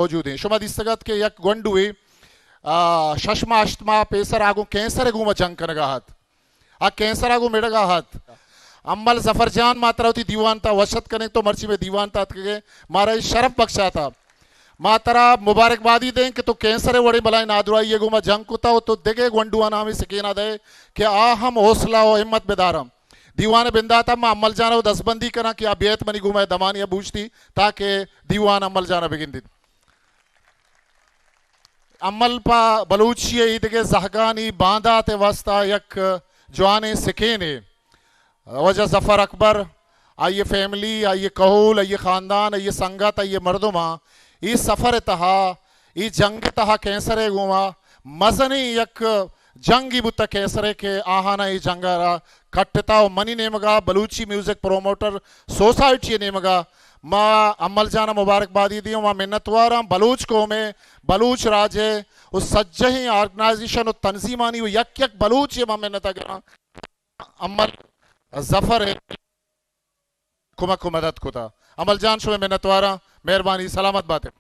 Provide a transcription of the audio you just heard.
मौजूद हैं शुमा दिस्तगत के यक गोंडुए शशमा अष्टमा पेसर आगु कैंसर गुमा जंग कनगाहत आ कैंसर आगु मेड़गाहत अम्मल जफरजान मात्रावती दीवान था वशत कने तो मर्ची में दीवान था के मारा शरफ बख्शा था मातरा मुबारकबादी दें कि तो कैंसर वड़े बलाई नादुराई ये गुमा जंग कुता हो तो देगे गोंडुआ नामी सकीना दे कि आ हम हौसला और हिम्मत बेदारम दीवान बिंदा था मैं अमल जाना दसबंदी करा कि आप बेत मनी गुमा दमानी बूझती ताकि दीवान अमल जाना बिगिन दी अमल पा बलूची ईद के जहगानी बांधा ते वास्ता यक जवाने सिखे ने वजह जफर अकबर आइए फैमिली आइए कहूल आइए खानदान आइए संगत आइए मर्दुमा ई सफर तहा ई जंग तहा कैंसरे गुमा मजनी यक जंगी बुत कैंसरे के आहाना ई जंगारा कट्टता मनी नेमगा बलूची म्यूजिक प्रोमोटर सोसाइटी नेमगा माँ अमल जाना मुबारकबादी दी माँ मिन्नतवारा बलूच को में बलूच राजे उस सज्जे ही ऑर्गेनाइजेशन उस तंजीमानी वो यक यक बलूच ये माँ मिन्नता गिरा अमल जफर कुमक को मदद कुता अमल जान शो में मिन्नतवारा मेहरबानी सलामत बातें